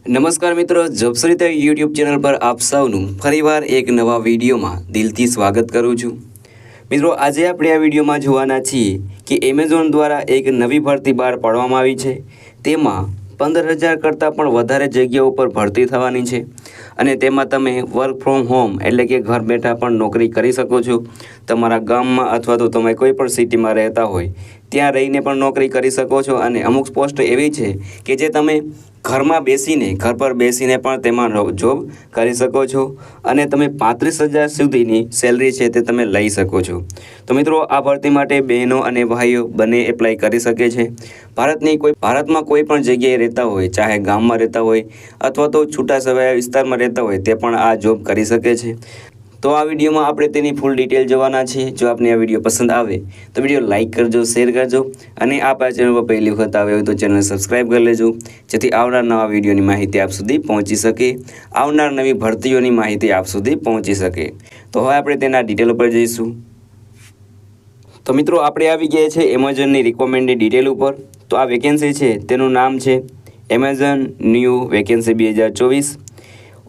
નમસ્કાર મિત્રો, જોબશ્રી YouTube channel પર આપ સૌનું ફરીવાર એક નવા વિડીયોમાં દિલથી સ્વાગત કરું છું। મિત્રો, આજે આપણે આ વિડીયોમાં જોવાના છીએ કે એમેઝોન દ્વારા એક નવી ભરતી બહાર પાડવામાં આવી છે। તેમાં 15,000 કરતાં પણ વધારે જગ્યાઓ પર ભરતી થવાની છે અને તેમાં તમે વર્ક ફ્રોમ હોમ એટલે કે ઘર બેઠા પણ નોકરી કરી શકો છો। તમારા ગામમાં અથવા તો તમે કોઈ પણ સિટીમાં રહેતા હોય ત્યાં રહીને પણ નોકરી કરી શકો છો અને અમુક પોસ્ટ એવી છે કે જે તમે ઘરમાં બેસીને ઘર પર બેસીને પણ તેમાં જોબ કરી શકો છો અને તમે 35,000 સુધીની સેલરી છે તે તમે લઈ શકો છો। તો મિત્રો, આ ભરતી માટે બહેનો અને ભાઈઓ બંને એપ્લાય કરી શકે છે। ભારતમાં કોઈ પણ જગ્યાએ રહેતા હોય, ચાહે ગામમાં રહેતા હોય અથવા તો છૂટાછવાયા વિસ્તારમાં રહેતા હોય, તે પણ આ જોબ કરી શકે છે। તો આ વિડીયોમાં આપણે તેની ફૂલ ડિટેલ જોવાના છીએ। જો આપને આ વિડીયો પસંદ આવે તો વિડીયો લાઇક કરજો, શેર કરજો અને આપ આ ચેનલ પર પહેલી વખત આવે હોય તો ચેનલ સબસ્ક્રાઈબ કરી લેજો, જેથી આવનાર નવા વિડીયોની માહિતી આપ સુધી પહોંચી શકે, આવનાર નવી ભરતીઓની માહિતી આપ સુધી પહોંચી શકે। તો હવે આપણે તેના ડિટેલ ઉપર જઈશું। તો મિત્રો, આપણે આવી ગયા છે એમેઝોનની રિક્વાયરમેન્ટની ડિટેલ ઉપર। તો આ વેકેન્સી છે તેનું નામ છે એમેઝોન ન્યૂ વેકેન્સી 2024।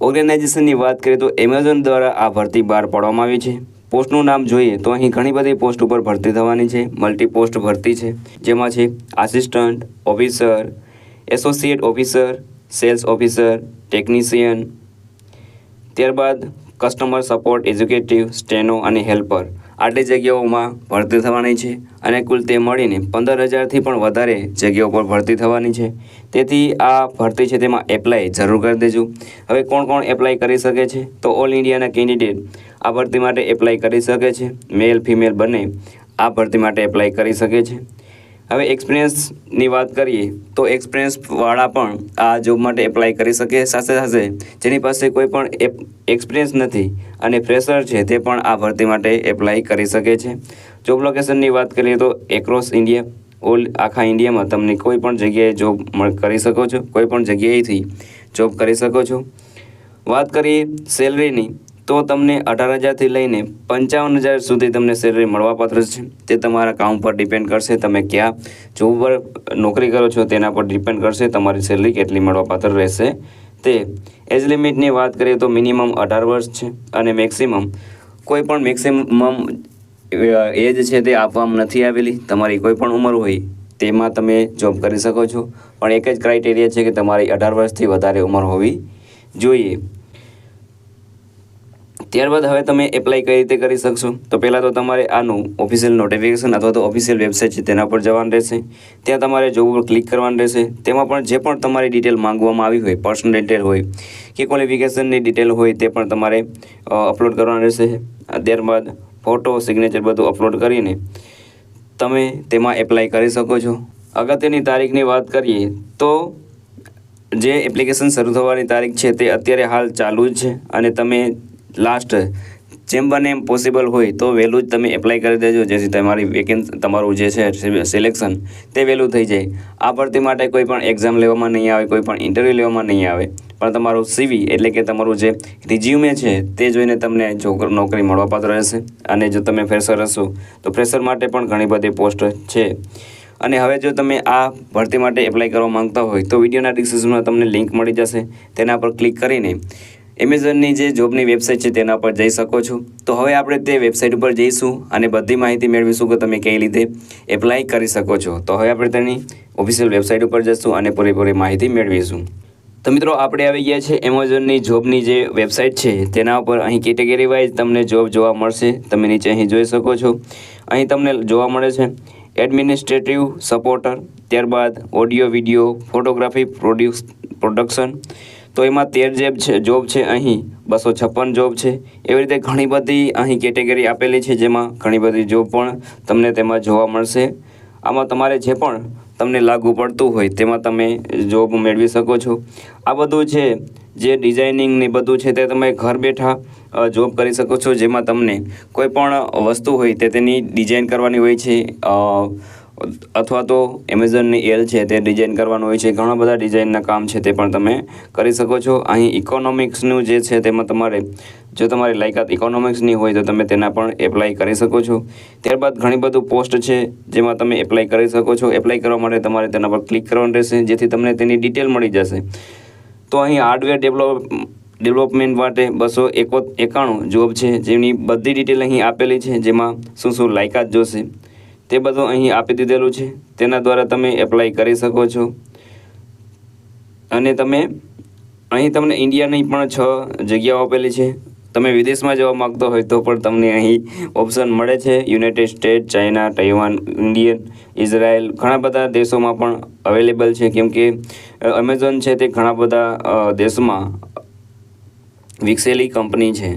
ઓર્ગેનાઇઝેશનની વાત કરીએ તો એમેઝોન દ્વારા આ ભરતી બહાર પાડવામાં આવી છે। પોસ્ટનું નામ જોઈએ તો અહીં ઘણી બધી પોસ્ટ ઉપર ભરતી થવાની છે, મલ્ટી પોસ્ટ ભરતી છે, જેમાં છે assistant officer, associate officer, sales officer, technician, ત્યારબાદ કસ્ટમર સપોર્ટ એક્ઝિક્યુટિવ, સ્ટેનો અને હેલ્પર। આટલી જગ્યાઓમાં ભરતી થવાની છે અને કુલ તે મળીને 15,000થી પણ વધારે જગ્યાઓ પર ભરતી થવાની છે। તેથી આ ભરતી છે તેમાં એપ્લાય જરૂર કરી દેજો। હવે કોણ એપ્લાય કરી શકે છે? તો ઓલ ઇન્ડિયાના કેન્ડિડેટ આ ભરતી માટે એપ્લાય કરી શકે છે। મેલ ફિમેલ બંને આ ભરતી માટે એપ્લાય કરી શકે છે। હવે એક્સપિરિયન્સની વાત કરીએ તો એક્સપિરિયન્સવાળા પણ આ જોબ માટે એપ્લાય કરી શકે। સાથે જેની પાસે કોઈ પણ એક્સપિરિયન્સ નથી અને ફ્રેશર છે તે પણ આ ભરતી માટે એપ્લાય કરી શકે છે। જોબ લોકેશનની વાત કરીએ તો એક્રોસ ઇન્ડિયા, આખા ઇન્ડિયામાં તમને કોઈ પણ જગ્યાએ જોબ કરી શકો છો, કોઈ પણ જગ્યાએથી જોબ કરી શકો છો। વાત કરીએ સેલરીની તો તમને 18,000થી લઈને 55,000 સુધી તમને સેલરી મળવાપાત્ર છે। તે તમારા કામ પર ડિપેન્ડ કરશે, તમે ક્યાં જોબ પર નોકરી કરો છો તેના પર ડિપેન્ડ કરશે તમારી સેલરી કેટલી મળવાપાત્ર રહેશે તે। એજ લિમિટની વાત કરીએ તો મિનિમમ 18 વર્ષ છે અને મેક્સિમમ એજ છે તે આપવામાં નથી આવેલી। તમારી કોઈ પણ ઉંમર હોય તેમાં તમે જોબ કરી શકો છો, પણ એક જ ક્રાઇટેરિયા છે કે તમારી 18 વર્ષથી વધારે ઉંમર હોવી જોઈએ। ત્યારબાદ હવે તમે એપ્લાય કઈ રીતે કરી શકશો? તો પહેલાં તો તમારે આનું ઓફિશિયલ નોટિફિકેશન અથવા તો ઓફિશિયલ વેબસાઇટ છે તેના પર જવાનું રહેશે। ત્યાં તમારે જોબ ઉપર ક્લિક કરવાનું રહેશે। તેમાં પણ જે પણ તમારી ડિટેલ માંગવામાં આવી હોય, પર્સનલ ડિટેલ હોય કે ક્વોલિફિકેશનની ડિટેલ હોય તે પણ તમારે અપલોડ કરવાનું રહેશે। ત્યારબાદ ફોટો, સિગ્નેચર બધું અપલોડ કરીને તમે તેમાં એપ્લાય કરી શકો છો। અગત્યની તારીખની વાત કરીએ તો જે એપ્લિકેશન શરૂ થવાની તારીખ છે તે અત્યારે હાલ ચાલુ જ છે અને તમે લાસ્ટ જેમ બને એમ પોસિબલ હોય તો વહેલું જ તમે એપ્લાય કરી દેજો, જેથી તમારું જે છે સિલેક્શન તે વહેલું થઈ જાય। આ ભરતી માટે કોઈ પણ એક્ઝામ લેવામાં નહીં આવે, કોઈ પણ ઇન્ટરવ્યૂ લેવામાં નહીં આવે, પણ તમારું CV એટલે કે તમારું જે રિઝ્યુમે છે તે જોઈને તમને નોકરી મળવાપાત્ર રહેશે। અને જો તમે ફ્રેશર હશો તો ફ્રેશર માટે પણ ઘણી બધી પોસ્ટ છે। અને હવે જો તમે આ ભરતી માટે એપ્લાય કરવા માંગતા હોય તો વિડીયોના ડિસ્ક્રિપ્શનમાં તમને લિંક મળી જશે, તેના પર ક્લિક કરીને એમેઝોનની જે જોબની વેબસાઇટ છે તેના પર જઈ શકો છો। તો હવે આપણે તે વેબસાઇટ ઉપર જઈશું અને બધી માહિતી મેળવીશું કે તમે કઈ રીતે એપ્લાય કરી શકો છો। તો હવે આપણે તેની ઓફિશિયલ વેબસાઇટ ઉપર જઈશું અને પૂરેપૂરી માહિતી મેળવીશું। તો મિત્રો, આપણે આવી ગયા છે એમેઝોનની જોબની જે વેબસાઇટ છે તેના ઉપર। અહીં કેટેગરી વાઇઝ તમને જોબ જોવા મળશે, તમે નીચે અહીં જોઈ શકો છો। અહીં તમને જોવા મળે છે એડમિનિસ્ટ્રેટિવ સપોર્ટર, ત્યારબાદ ઓડિયો વિડીયો ફોટોગ્રાફી પ્રોડક્શન। તો એમાં 13 જોબ છે, અહીં 256 જોબ છે। એવી રીતે ઘણી બધી અહીં કેટેગરી આપેલી છે, જેમાં ઘણી બધી જોબ પણ તમને તેમાં જોવા મળશે। આમાં તમારે જે પણ તમને લાગુ પડતું હોય તેમાં તમે જોબ મેળવી શકો છો। આ બધું છે જે ડિઝાઇનિંગ ને બધું છે તે તમે ઘર બેઠા જોબ કરી શકો છો, જેમાં તમને કોઈ પણ વસ્તુ હોય તે તેની ડિઝાઇન કરવાની હોય છે, અથવા તો એમેઝોનની એલ છે તે ડિઝાઇન કરવાનું હોય છે। ઘણા બધા ડિઝાઇનના કામ છે તે પણ તમે કરી શકો છો। અહીં ઇકોનોમિક્સનું જે છે તેમાં જો તમારી લાયકાત ઇકોનોમિક્સની હોય તો તમે તેના પણ એપ્લાય કરી શકો છો। ત્યારબાદ ઘણી બધું પોસ્ટ છે જેમાં તમે એપ્લાય કરી શકો છો। એપ્લાય કરવા માટે તમારે તેના પર ક્લિક કરવાનું રહેશે, જેથી તમને તેની ડિટેલ મળી જશે। તો અહીં હાર્ડવેર ડેવલપમેન્ટ માટે 291 જોબ છે, જેની બધી ડિટેલ અહીં આપેલી છે, જેમાં શું શું લાયકાત જોશે તે બધું અહીં આપી દીધેલું છે. તેના દ્વારા તમે એપ્લાય કરી શકો છો. અને અહીં તમને ઇન્ડિયાની પણ 6 જગ્યાઓ આપેલી છે. તમે વિદેશમાં જવા માગતો હોય તો પણ તમને અહીં ઓપ્શન મળે છે. United state, China, Taiwan, Indian, Israel, ઘણા બધા દેશોમાં પણ અવેલેબલ છે, કેમ કે એમેઝોન છે તે ઘણા બધા દેશોમાં વિકસેલી કંપની છે.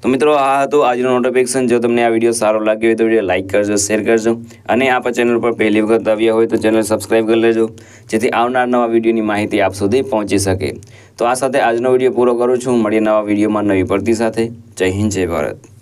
તો મિત્રો, આ હતું આજનો નોટિફિકેશન. જો તમને આ વિડીયો સારો લાગ્યો હોય તો વિડીયો લાઇક કરજો, શેર કરજો, અને આપ ચેનલ પર પહેલી વખત આવ્યા હોય તો ચેનલ સબસ્ક્રાઈબ કરી લેજો, જેથી આવનાર નવા વિડીયોની માહિતી આપ સુધી પહોંચી શકે. તો આ સાથે આજનો વિડીયો પૂરો કરું છું. મળીએ નવા વિડીયોમાં નવી ભરતી સાથે. જય હિન્દ, જય ભારત.